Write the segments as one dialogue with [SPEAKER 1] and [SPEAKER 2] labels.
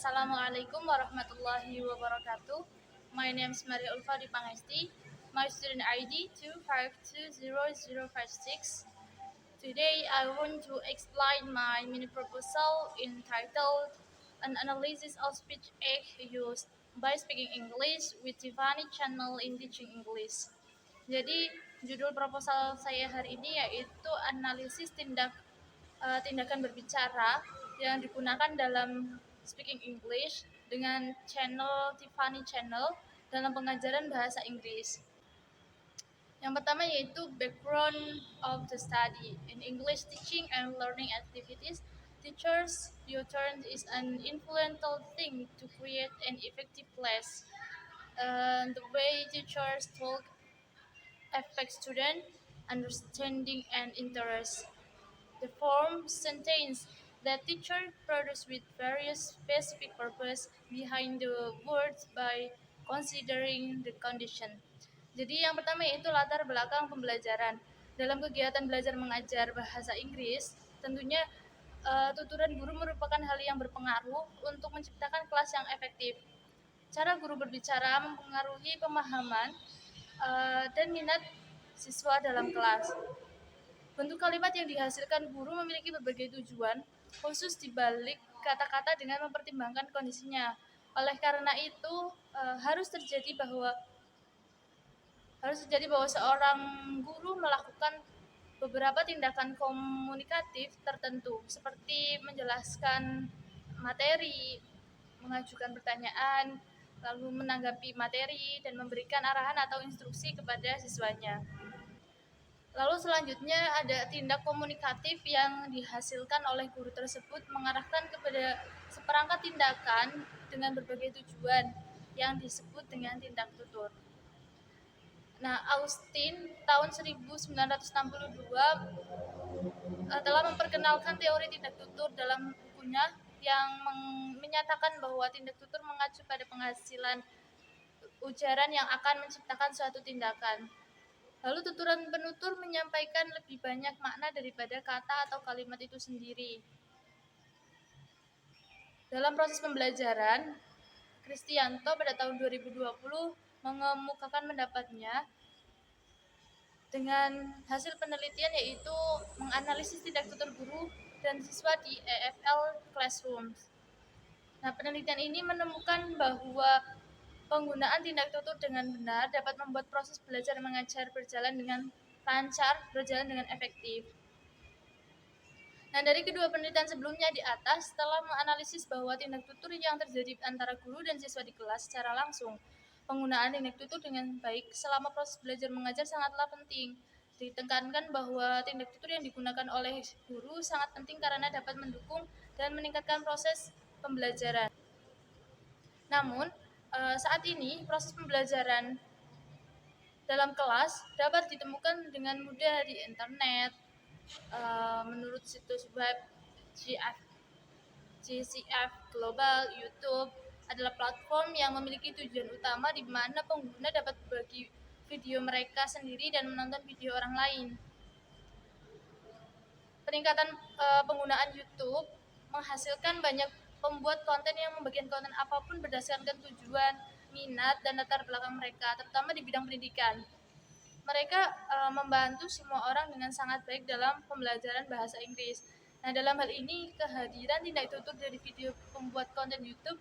[SPEAKER 1] Assalamualaikum warahmatullahi wabarakatuh. My name is Maria Ulfa Dipangesti. My student ID 2520056. Today I want to explain my mini proposal entitled An Analysis of Speech Aid Used by Speaking English with Tiffany Channel in Teaching English. Jadi judul proposal saya hari ini yaitu analisis tindakan berbicara yang digunakan dalam speaking English dengan channel Tiffany Channel dalam pengajaran bahasa Inggris. Yang pertama yaitu background of the study. In English teaching and learning activities, teachers' U-turn is an influential thing to create an effective class. The way teachers talk affects student understanding and interest. The form sentence that teacher produce with various specific purpose behind the words by considering the condition. Jadi yang pertama yaitu latar belakang pembelajaran. Dalam kegiatan belajar mengajar bahasa Inggris, tentunya tuturan guru merupakan hal yang berpengaruh untuk menciptakan kelas yang efektif. Cara guru berbicara mempengaruhi pemahaman dan minat siswa dalam kelas. Bentuk kalimat yang dihasilkan guru memiliki berbagai tujuan, khusus di balik kata-kata dengan mempertimbangkan kondisinya. Oleh karena itu, harus terjadi bahwa seorang guru melakukan beberapa tindakan komunikatif tertentu, seperti menjelaskan materi, mengajukan pertanyaan, lalu menanggapi materi, dan memberikan arahan atau instruksi kepada siswanya. Lalu selanjutnya ada tindak komunikatif yang dihasilkan oleh guru tersebut mengarahkan kepada seperangkat tindakan dengan berbagai tujuan yang disebut dengan tindak tutur. Nah, Austin tahun 1962 telah memperkenalkan teori tindak tutur dalam bukunya yang menyatakan bahwa tindak tutur mengacu pada penghasilan ujaran yang akan menciptakan suatu tindakan. Lalu tuturan penutur menyampaikan lebih banyak makna daripada kata atau kalimat itu sendiri. Dalam proses pembelajaran, Kristianto pada tahun 2020 mengemukakan pendapatnya dengan hasil penelitian yaitu menganalisis tindak tutur guru dan siswa di EFL Classrooms. Nah, penelitian ini menemukan bahwa penggunaan tindak tutur dengan benar dapat membuat proses belajar mengajar berjalan dengan lancar, berjalan dengan efektif. Nah, dari kedua penelitian sebelumnya di atas telah menganalisis bahwa tindak tutur yang terjadi antara guru dan siswa di kelas secara langsung. Penggunaan tindak tutur dengan baik selama proses belajar mengajar sangatlah penting. Ditekankan bahwa tindak tutur yang digunakan oleh guru sangat penting karena dapat mendukung dan meningkatkan proses pembelajaran. Namun, saat ini proses pembelajaran dalam kelas dapat ditemukan dengan mudah di internet. Menurut situs web GCF Global, YouTube adalah platform yang memiliki tujuan utama di mana pengguna dapat berbagi video mereka sendiri dan menonton video orang lain. Peningkatan penggunaan YouTube menghasilkan banyak pembuat konten yang membagikan konten apapun berdasarkan tujuan, minat, dan latar belakang mereka, terutama di bidang pendidikan. Mereka membantu semua orang dengan sangat baik dalam pembelajaran bahasa Inggris. Nah, dalam hal ini, kehadiran tindak tutur dari video pembuat konten YouTube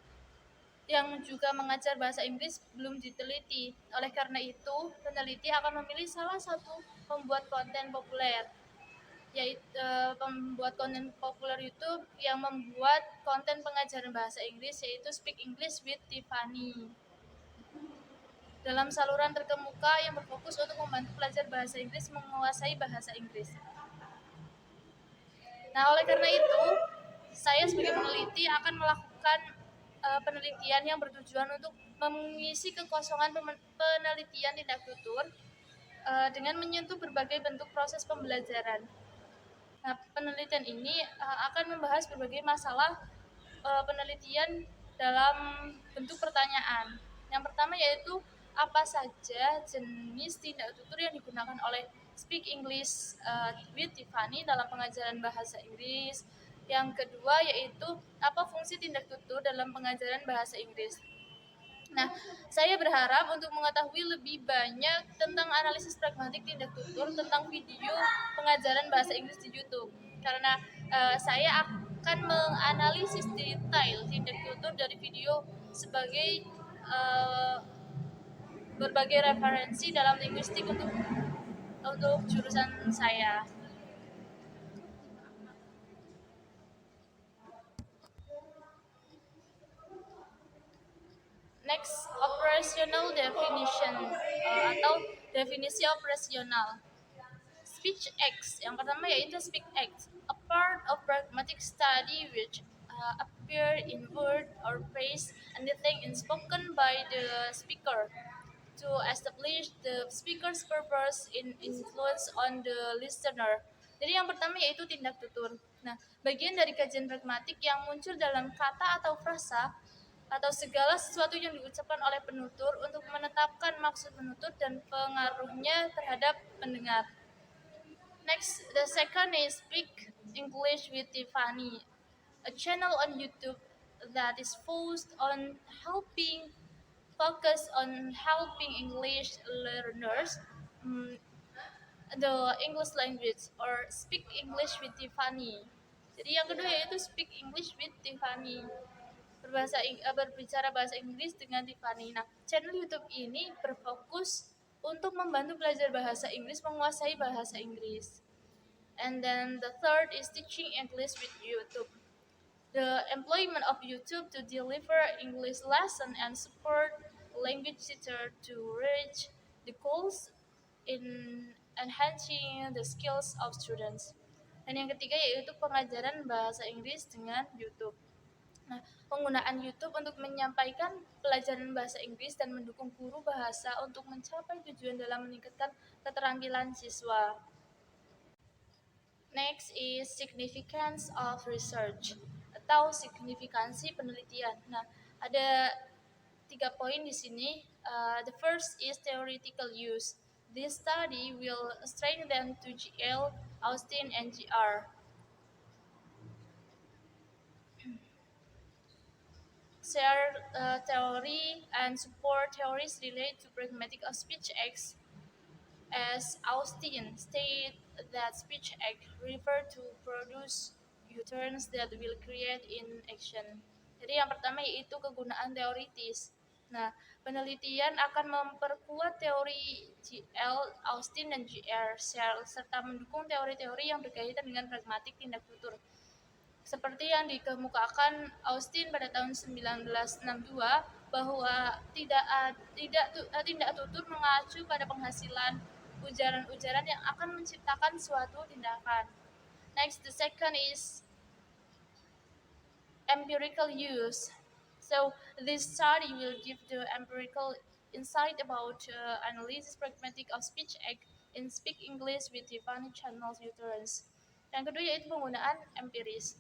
[SPEAKER 1] yang juga mengajar bahasa Inggris belum diteliti. Oleh karena itu, peneliti akan memilih salah satu pembuat konten populer, yaitu pembuat konten populer YouTube yang membuat konten pengajaran bahasa Inggris, yaitu Speak English with Tiffany. Dalam saluran terkemuka yang berfokus untuk membantu pelajar bahasa Inggris menguasai bahasa Inggris. Nah, oleh karena itu, saya sebagai peneliti akan melakukan penelitian yang bertujuan untuk mengisi kekosongan penelitian tindak tutur dengan menyentuh berbagai bentuk proses pembelajaran. Nah, penelitian ini akan membahas berbagai masalah penelitian dalam bentuk pertanyaan. Yang pertama yaitu apa saja jenis tindak tutur yang digunakan oleh Speak English with Tiffany dalam pengajaran bahasa Inggris. Yang kedua yaitu apa fungsi tindak tutur dalam pengajaran bahasa Inggris. Nah, saya berharap untuk mengetahui lebih banyak tentang analisis pragmatik tindak tutur tentang video pengajaran bahasa Inggris di YouTube. Karena saya akan menganalisis detail tindak tutur dari video sebagai eh, berbagai referensi dalam linguistik untuk jurusan saya. Next, operational definition atau definisi operasional. Speech acts. Yang pertama yaitu speak acts, a part of pragmatic study which appear in word or phrase anything in spoken by the speaker to establish the speaker's purpose in influence on the listener. Jadi yang pertama yaitu tindak tutur. Nah, bagian dari kajian pragmatik yang muncul dalam kata atau frasa atau segala sesuatu yang diucapkan oleh penutur untuk menetapkan maksud penutur dan pengaruhnya terhadap pendengar. Next, the second is Speak English with Tiffany, a channel on YouTube that is focus on helping English learners um, the English language or Speak English with Tiffany. Jadi yang kedua yaitu Speak English with Tiffany. Berbicara bahasa Inggris dengan Tiffany. Nah, channel YouTube ini berfokus untuk membantu belajar bahasa Inggris, menguasai bahasa Inggris. And then the third is teaching English with YouTube. The employment of YouTube to deliver English lesson and support language teacher to reach the goals in enhancing the skills of students. Dan yang ketiga yaitu pengajaran bahasa Inggris dengan YouTube. Nah, penggunaan YouTube untuk menyampaikan pelajaran bahasa Inggris dan mendukung guru bahasa untuk mencapai tujuan dalam meningkatkan keterampilan siswa. Next is significance of research atau signifikansi penelitian. Nah, ada 3 poin di sini. The first is theoretical use. This study will strengthen 2GL, Austin, and GR. Share theory and support theories related to pragmatic of speech acts, as Austin stated that speech act refer to produce U-turns that will create in action. Jadi yang pertama yaitu kegunaan teoritis. Nah, penelitian akan memperkuat teori GL, Austin, dan GR serta mendukung teori-teori yang berkaitan dengan pragmatik tindak tutur. Seperti yang dikemukakan Austin pada tahun 1962 bahwa tindak tutur mengacu pada penghasilan ujaran-ujaran yang akan menciptakan suatu tindakan. Next, the second is empirical use. So this study will give the empirical insight about analysis pragmatic of speech act in Speak English with Tiffany Channels Utterance. Yang kedua yaitu penggunaan empiris.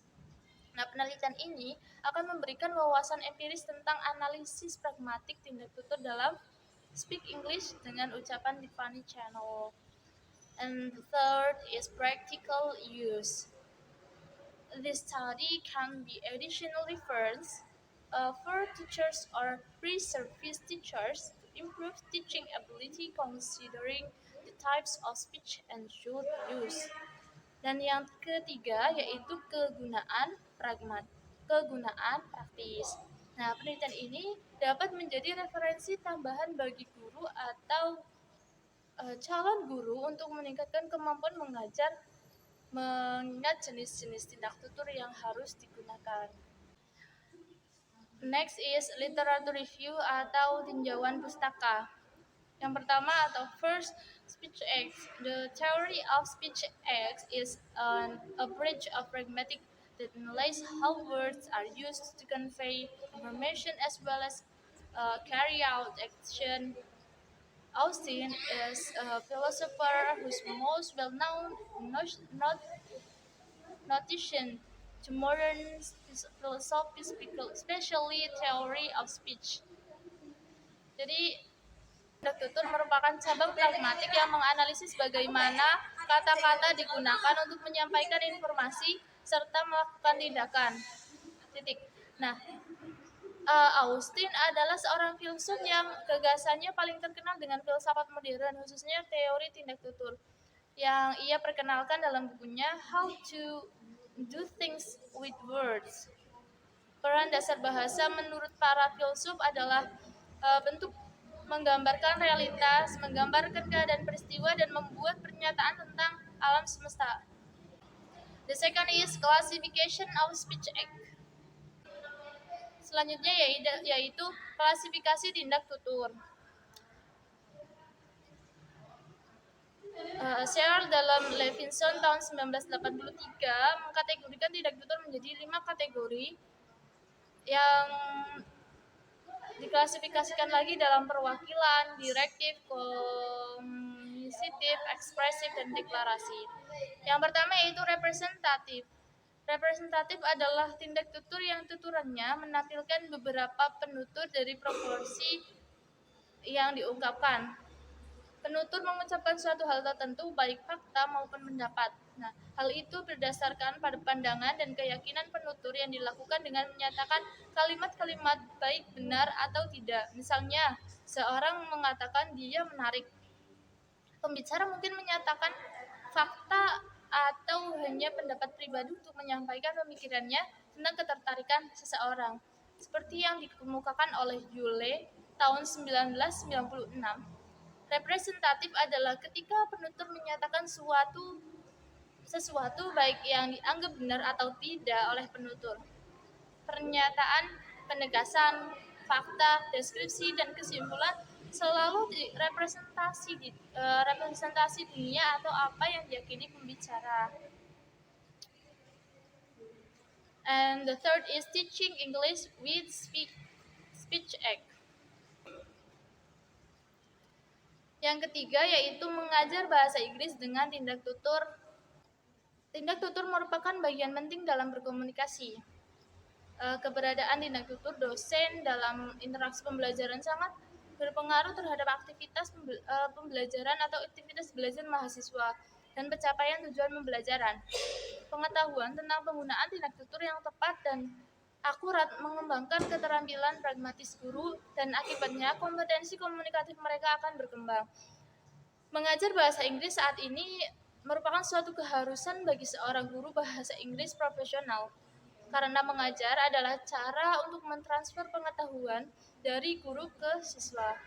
[SPEAKER 1] Nah, penelitian ini akan memberikan wawasan empiris tentang analisis pragmatik tindak tutur dalam Speak English dengan ucapan Tiffany Channel. And the third is practical use. This study can be additional reference for teachers or pre-service teachers to improve teaching ability considering the types of speech and should use. Dan yang ketiga yaitu kegunaan praktis. Nah, penelitian ini dapat menjadi referensi tambahan bagi guru atau calon guru untuk meningkatkan kemampuan mengajar mengingat jenis-jenis tindak tutur yang harus digunakan. Next is literature review atau tinjauan pustaka. Yang pertama atau first, speech acts. The theory of speech acts is a bridge of pragmatic that analyzes how words are used to convey information as well as carry out action. Austin is a philosopher whose most well-known notation to modern philosophy, especially theory of speech. Jadi tindak tutur merupakan cabang pragmatik yang menganalisis bagaimana kata-kata digunakan untuk menyampaikan informasi serta melakukan tindakan. Titik. Nah, Austin adalah seorang filsuf yang gagasannya paling terkenal dengan filsafat modern, khususnya teori tindak tutur, yang ia perkenalkan dalam bukunya How to Do Things with Words. Peran dasar bahasa menurut para filsuf adalah bentuk menggambarkan realitas, menggambarkan keadaan peristiwa, dan membuat pernyataan tentang alam semesta. The second is classification of speech act. Selanjutnya yaitu klasifikasi tindak tutur. Searle dalam Levinson tahun 1983 mengkategorikan tindak tutur menjadi 5 kategori yang diklasifikasikan lagi dalam perwakilan, direktif, komisitif, ekspresif, dan deklarasi. Yang pertama yaitu representatif. Representatif adalah tindak tutur yang tuturannya menampilkan beberapa penutur dari proporsi yang diungkapkan. Penutur mengucapkan suatu hal tertentu, baik fakta maupun pendapat. Nah, hal itu berdasarkan pada pandangan dan keyakinan penutur yang dilakukan dengan menyatakan kalimat-kalimat baik, benar, atau tidak. Misalnya, seorang mengatakan dia menarik. Pembicara mungkin menyatakan fakta atau hanya pendapat pribadi untuk menyampaikan pemikirannya tentang ketertarikan seseorang. Seperti yang dikemukakan oleh Joule tahun 1996. Representatif adalah ketika penutur menyatakan sesuatu baik yang dianggap benar atau tidak oleh penutur. Pernyataan, penegasan, fakta, deskripsi, dan kesimpulan selalu representasi dunia atau apa yang diyakini pembicara. And the third is teaching English with speech act. Yang ketiga yaitu mengajar bahasa Inggris dengan tindak tutur. Tindak tutur merupakan bagian penting dalam berkomunikasi. Keberadaan tindak tutur dosen dalam interaksi pembelajaran sangat berpengaruh terhadap aktivitas pembelajaran atau aktivitas belajar mahasiswa dan pencapaian tujuan pembelajaran. Pengetahuan tentang penggunaan tindak tutur yang tepat dan akurat mengembangkan keterampilan pragmatis guru dan akibatnya kompetensi komunikatif mereka akan berkembang. Mengajar bahasa Inggris saat ini merupakan suatu keharusan bagi seorang guru bahasa Inggris profesional, karena mengajar adalah cara untuk mentransfer pengetahuan dari guru ke siswa.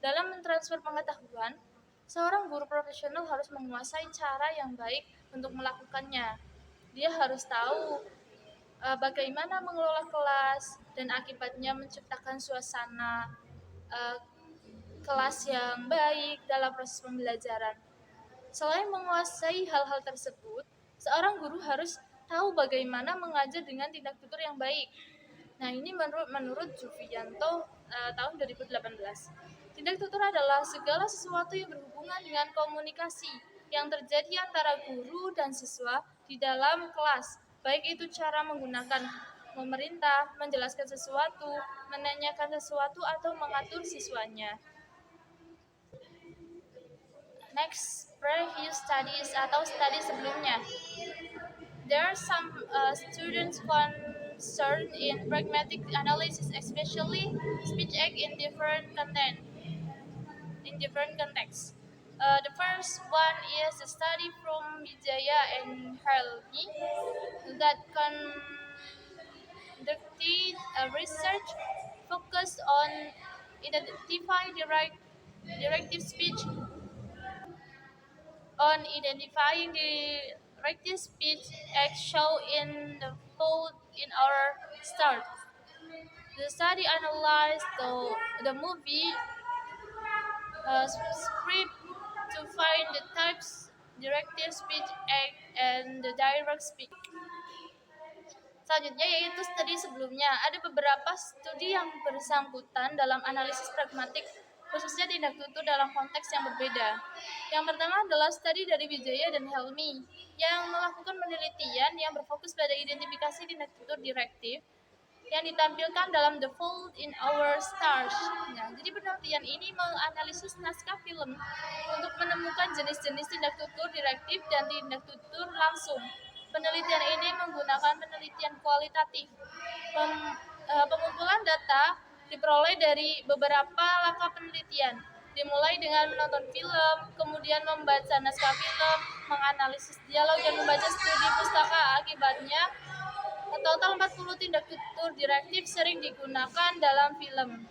[SPEAKER 1] Dalam mentransfer pengetahuan, seorang guru profesional harus menguasai cara yang baik untuk melakukannya. Dia harus tahu bagaimana mengelola kelas dan akibatnya menciptakan suasana kelas yang baik dalam proses pembelajaran. Selain menguasai hal-hal tersebut, seorang guru harus tahu bagaimana mengajar dengan tindak tutur yang baik. Nah, ini menurut Juvianto tahun 2018. Tindak tutur adalah segala sesuatu yang berhubungan dengan komunikasi yang terjadi antara guru dan siswa di dalam kelas, baik itu cara menggunakan memerintah, menjelaskan sesuatu, menanyakan sesuatu, atau mengatur siswanya. Next, previous studies atau studi sebelumnya. There are some students concerned in pragmatic analysis, especially speech act in different contexts. The first one is a study from Wijaya and Helmi that conducted research focused on identifying directive speech act show in the fold in our start. The study analyzed the movie script to find the types directive speech act and the direct speech. Selanjutnya yaitu studi sebelumnya. Ada beberapa studi yang bersangkutan dalam analisis pragmatik, khususnya tindak tutur dalam konteks yang berbeda. Yang pertama adalah studi dari Wijaya dan Helmi yang melakukan penelitian yang berfokus pada identifikasi tindak tutur direktif yang ditampilkan dalam The Fault in Our Stars. Nah, jadi penelitian ini menganalisis naskah film untuk menemukan jenis-jenis tindak tutur direktif dan tindak tutur langsung. Penelitian ini menggunakan penelitian kualitatif. Pengumpulan data diperoleh dari beberapa langkah penelitian, dimulai dengan menonton film, kemudian membaca naskah film, menganalisis dialog, dan membaca studi pustaka. Akibatnya, total 40 tindak tutur direktif sering digunakan dalam film.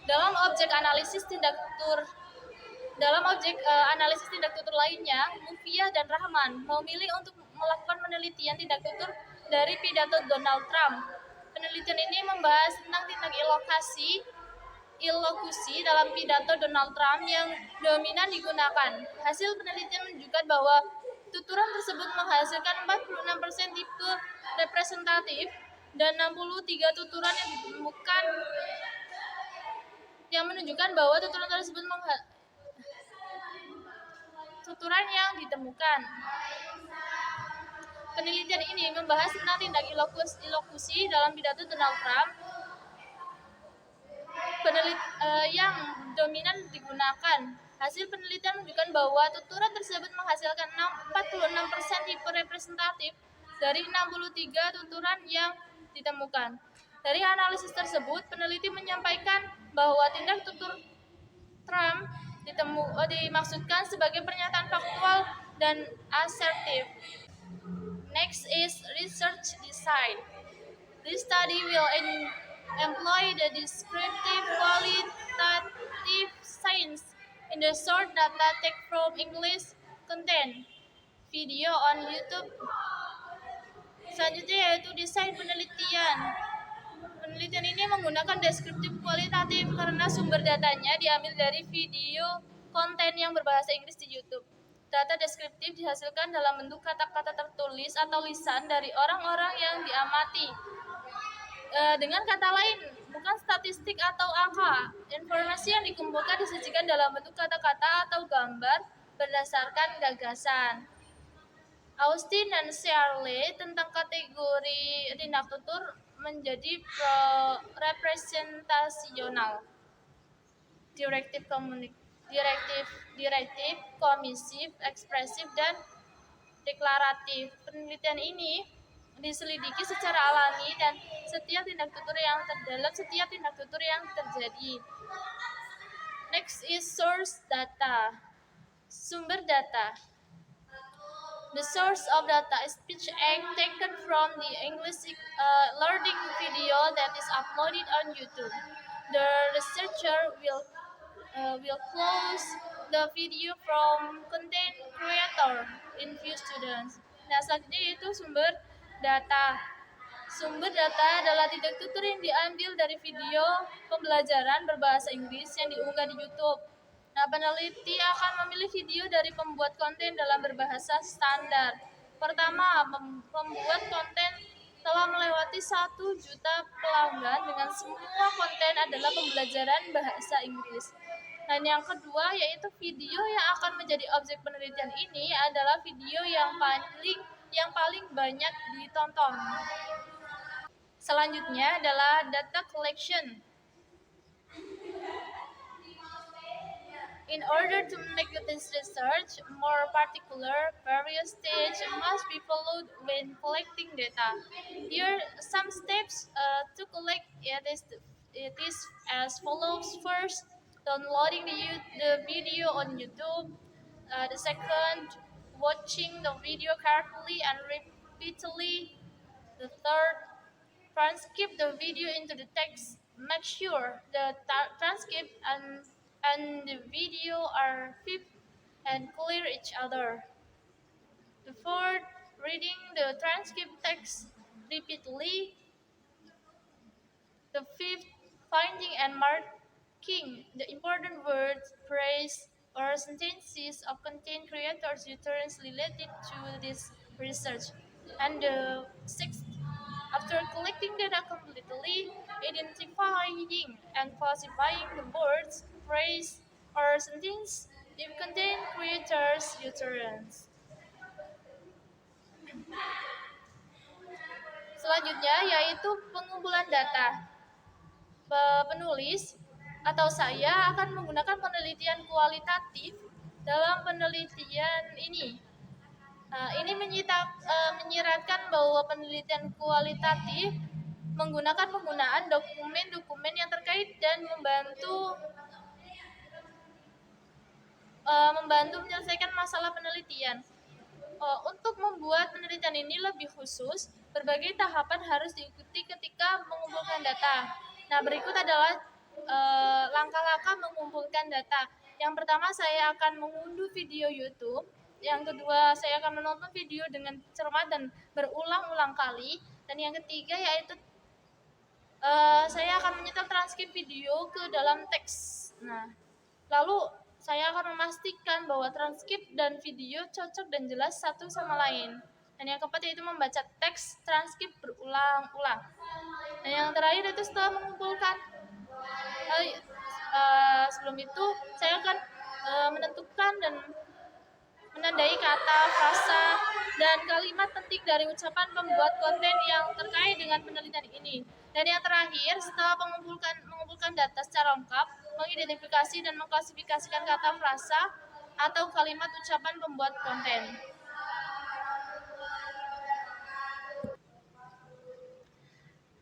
[SPEAKER 1] Dalam objek analisis tindak tutur analisis tindak tutur lainnya, Mufia dan Rahman memilih untuk melakukan penelitian tindak tutur dari pidato Donald Trump. Penelitian ini membahas tentang tindak ilokusi dalam pidato Donald Trump yang dominan digunakan. Hasil penelitian menunjukkan bahwa tuturan tersebut menghasilkan 46% tipe representatif dan 63 tuturan yang menunjukkan bahwa tuturan yang ditemukan. Penelitian ini membahas tentang tindak ilokusi dalam pidato Donald Trump yang dominan digunakan. Hasil penelitian menunjukkan bahwa tuturan tersebut menghasilkan 46% tipe representatif dari 63 tuturan yang ditemukan. Dari analisis tersebut, peneliti menyampaikan bahwa tindak tutur Trump dimaksudkan sebagai pernyataan faktual dan asertif. Next is research design. This study will employ the descriptive qualitative science in the short data take from English content video on YouTube. Selanjutnya yaitu desain penelitian. Penelitian ini menggunakan deskriptif kualitatif karena sumber datanya diambil dari video konten yang berbahasa Inggris di YouTube. Data deskriptif dihasilkan dalam bentuk kata-kata tertulis atau lisan dari orang-orang yang diamati. Dengan kata lain, bukan statistik atau angka. Informasi yang dikumpulkan disajikan dalam bentuk kata-kata atau gambar berdasarkan gagasan. Austin dan Shirley tentang kategori tindak tutur menjadi representasional, direktif, komisif, ekspresif, dan deklaratif. Penelitian ini diselidiki secara alami dan setiap tindak tutur yang terjadi. Next is source data. Sumber data. The source of data is speech act taken from the English learning video that is uploaded on YouTube. The researcher will close the video from content creator in view students. Nah, selanjutnya itu sumber data. Sumber data adalah tindak tutur yang diambil dari video pembelajaran berbahasa Inggris yang diunggah di YouTube. Nah, peneliti akan memilih video dari pembuat konten dalam berbahasa standar. Pertama, pembuat konten telah melewati 1 juta pelanggan dengan semua konten adalah pembelajaran bahasa Inggris. Dan yang kedua yaitu video yang akan menjadi objek penelitian ini adalah video yang paling banyak ditonton. Selanjutnya adalah data collection. In order to make this research more particular, various stages must be followed when collecting data. Here are some steps to collect it is as follows. First, downloading the video on YouTube. The second, watching the video carefully and repeatedly. The third, transcribe the video into the text. Make sure the transcript and the video are fit and clear each other. The fourth, reading the transcript text repeatedly. The fifth, finding and marking the important words, phrase, or sentences of content creators' utterance related to this research. And the sixth, after collecting data completely, identifying and classifying the words, phrase, or sentence if contain creators' utterance. selanjutnya yaitu pengumpulan data. Penulis atau saya akan menggunakan penelitian kualitatif dalam penelitian ini. Ini menyiratkan bahwa penelitian kualitatif menggunakan penggunaan dokumen-dokumen yang terkait dan membantu menyelesaikan masalah penelitian. Untuk membuat penelitian ini lebih khusus, berbagai tahapan harus diikuti ketika mengumpulkan data. Nah, berikut adalah langkah-langkah mengumpulkan data. Yang pertama, saya akan mengunduh video YouTube. Yang kedua, saya akan menonton video dengan cermat dan berulang-ulang kali. Dan yang ketiga yaitu saya akan menyetel transkrip video ke dalam teks. Nah, lalu saya akan memastikan bahwa transkrip dan video cocok dan jelas satu sama lain. Dan yang keempat yaitu membaca teks transkrip berulang-ulang. Dan yang terakhir itu setelah mengumpulkan, sebelum itu saya akan menentukan dan menandai kata, frasa, dan kalimat penting dari ucapan pembuat konten yang terkait dengan penelitian ini. Dan yang terakhir, setelah mengumpulkan data secara lengkap, mengidentifikasi dan mengklasifikasikan kata, frasa, atau kalimat ucapan pembuat konten.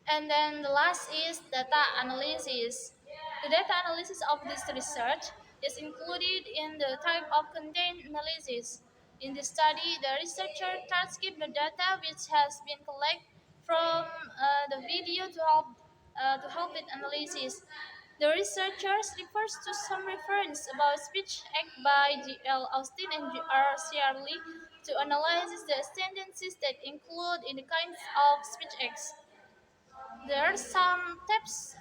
[SPEAKER 1] And then the last is data analysis. The data analysis of this research is included in the type of content analysis. In this study, the researcher transcribed the data which has been collected from the video to help with analysis. The researchers refers to some reference about speech act by G.L. Austin and G.R. Searle to analyze the tendencies that include in the kinds of speech acts. There are some tips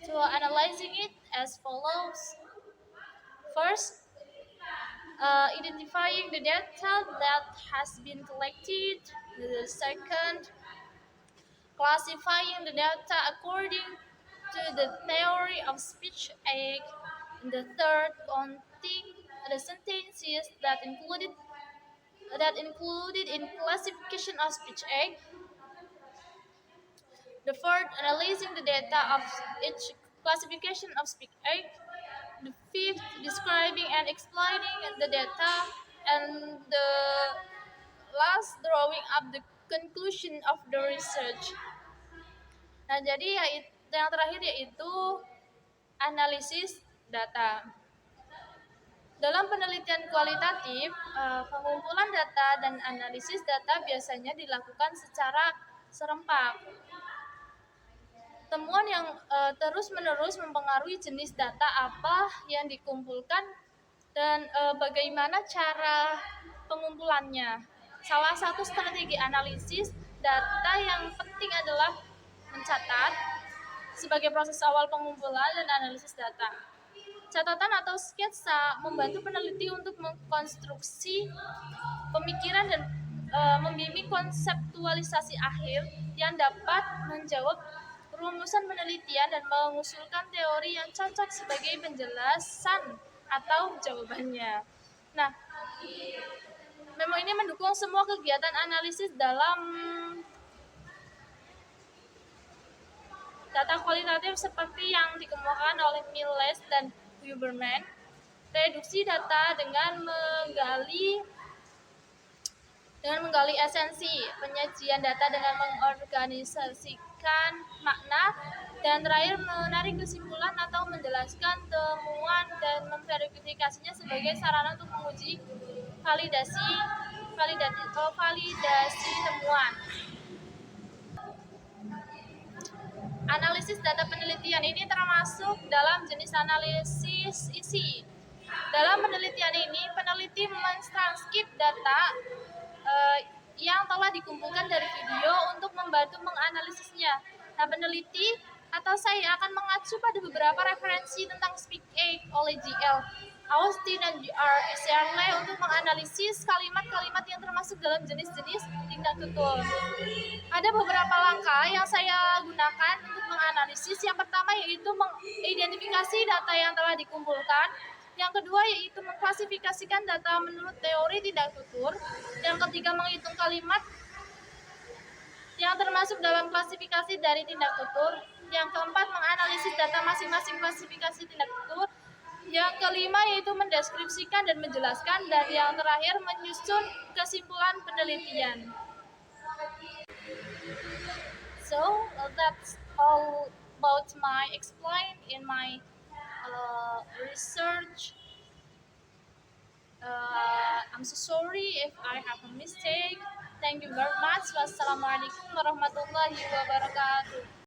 [SPEAKER 1] to analyzing it as follows. First, identifying the data that has been collected. The second, classifying the data according to the theory of speech act. And the third, counting the sentences that included in classification of speech act. The fourth, analyzing the data of each classification of speech act. The fifth, describing and explaining the data. And the last, drawing up the conclusion of the research. Nah, jadi yang terakhir yaitu analisis data. Dalam penelitian kualitatif, pengumpulan data dan analisis data biasanya dilakukan secara serempak. Temuan yang terus-menerus mempengaruhi jenis data apa yang dikumpulkan dan bagaimana cara pengumpulannya. Salah satu strategi analisis data yang penting adalah mencatat sebagai proses awal pengumpulan dan analisis data. Catatan atau sketsa membantu peneliti untuk mengkonstruksi pemikiran dan membimbing konseptualisasi akhir yang dapat menjawab rumusan penelitian dan mengusulkan teori yang cocok sebagai penjelasan atau jawabannya. Nah, memo ini mendukung semua kegiatan analisis dalam data kualitatif seperti yang dikemukakan oleh Miles dan Huberman. Reduksi data dengan menggali esensi, penyajian data dengan mengorganisasikan makna, dan terakhir menarik kesimpulan atau menjelaskan temuan dan memverifikasinya sebagai sarana untuk menguji validasi temuan. Analisis data penelitian ini termasuk dalam jenis analisis isi. Dalam penelitian ini, peneliti mentranskrip data yang telah dikumpulkan dari video untuk membantu menganalisisnya. Nah, peneliti atau saya akan mengacu pada beberapa referensi tentang speech act oleh G.L. Austin dan G.R. Searle untuk menganalisis kalimat-kalimat yang termasuk dalam jenis-jenis tindak tutur. Ada beberapa langkah yang saya gunakan untuk menganalisis. Yang pertama yaitu mengidentifikasi data yang telah dikumpulkan. Yang kedua yaitu mengklasifikasikan data menurut teori tindak tutur. Yang ketiga menghitung kalimat yang termasuk dalam klasifikasi dari tindak tutur. Yang keempat, menganalisis data masing-masing klasifikasi tindak tutur. Yang kelima yaitu mendeskripsikan dan menjelaskan, dan yang terakhir menyusun kesimpulan penelitian. So that's all about my explain in my research. I'm so sorry if I have a mistake. Thank you very much. Wassalamualaikum warahmatullahi wabarakatuh.